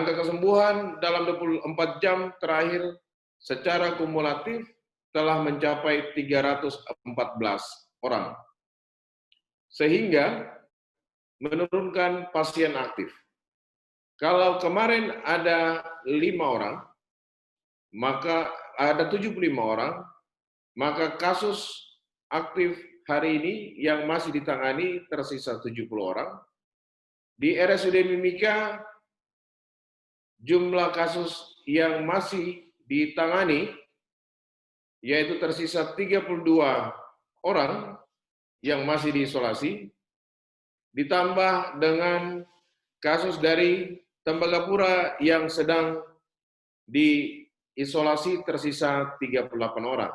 Angka kesembuhan dalam 24 jam terakhir secara kumulatif telah mencapai 314 orang, sehingga menurunkan pasien aktif. Kalau kemarin ada 5 orang, maka ada 75 orang, maka kasus aktif hari ini yang masih ditangani tersisa 70 orang. Di RSUD Mimika, jumlah kasus yang masih ditangani yaitu tersisa 32 orang yang masih diisolasi, ditambah dengan kasus dari Tembagapura yang sedang diisolasi tersisa 38 orang.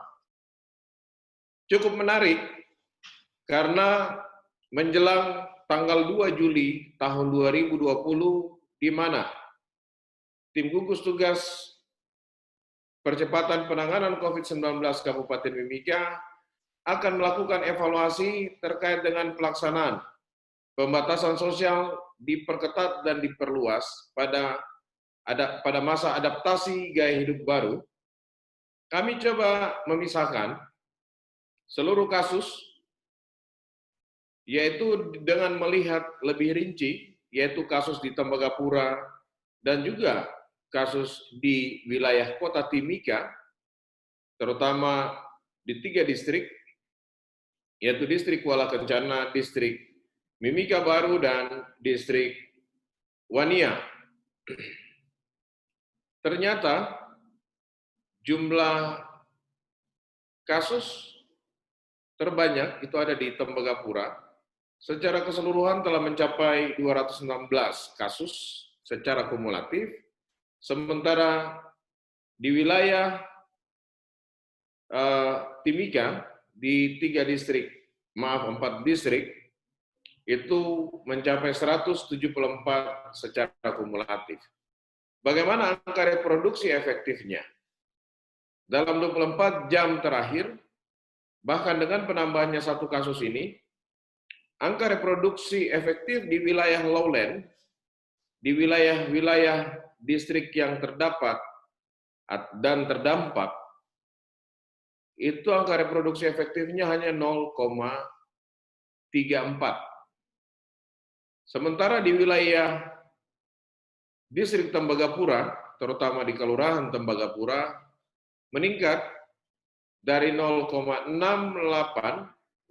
Cukup menarik karena menjelang tanggal 2 Juli tahun 2020 di mana tim gugus tugas percepatan penanganan COVID-19 Kabupaten Mimika akan melakukan evaluasi terkait dengan pelaksanaan pembatasan sosial diperketat dan diperluas pada masa adaptasi gaya hidup baru. Kami coba memisahkan seluruh kasus, yaitu dengan melihat lebih rinci, yaitu kasus di Tembagapura dan juga kasus di wilayah Kota Timika, terutama di 3 distrik, yaitu distrik Kuala Kencana, distrik Mimika Baru, dan distrik Wania. Ternyata jumlah kasus terbanyak itu ada di Tembagapura. Secara keseluruhan telah mencapai 216 kasus secara kumulatif, sementara di wilayah Timika di 4 distrik itu mencapai 174 secara kumulatif. Bagaimana angka reproduksi efektifnya? Dalam 24 jam terakhir, bahkan dengan penambahannya 1 kasus ini, angka reproduksi efektif di wilayah lowland, di wilayah-wilayah distrik yang terdapat dan terdampak, itu angka reproduksi efektifnya hanya 0,34. Sementara di wilayah distrik Tembagapura, terutama di Kelurahan Tembagapura, meningkat dari 0,68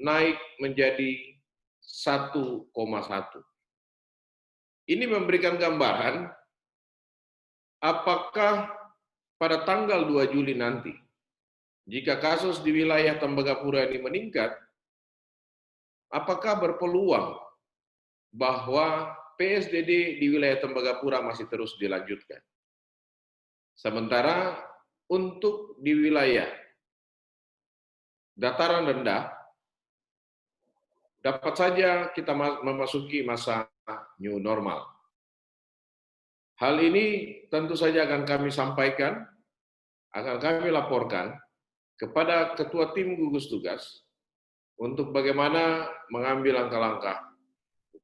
naik menjadi 1,1. Ini memberikan gambaran apakah pada tanggal 2 Juli nanti, jika kasus di wilayah Tembagapura ini meningkat, apakah berpeluang bahwa PSBB di wilayah Tembagapura masih terus dilanjutkan. Sementara untuk di wilayah dataran rendah, dapat saja kita memasuki masa new normal. Hal ini tentu saja akan kami sampaikan, akan kami laporkan kepada Ketua Tim Gugus Tugas untuk bagaimana mengambil langkah-langkah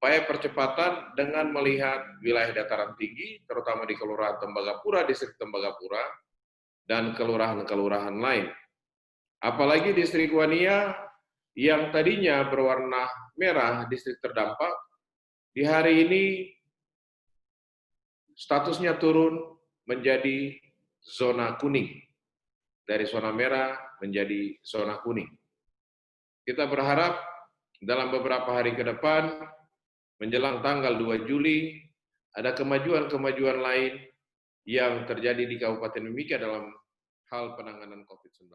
upaya percepatan dengan melihat wilayah dataran tinggi, terutama di Kelurahan Tembagapura, distrik Tembagapura, dan kelurahan-kelurahan lain. Apalagi distrik Wania yang tadinya berwarna merah, distrik terdampak, di hari ini statusnya turun menjadi zona kuning. Dari zona merah menjadi zona kuning. Kita berharap dalam beberapa hari ke depan, menjelang tanggal 2 Juli, ada kemajuan-kemajuan lain yang terjadi di Kabupaten Mimika dalam hal penanganan COVID-19.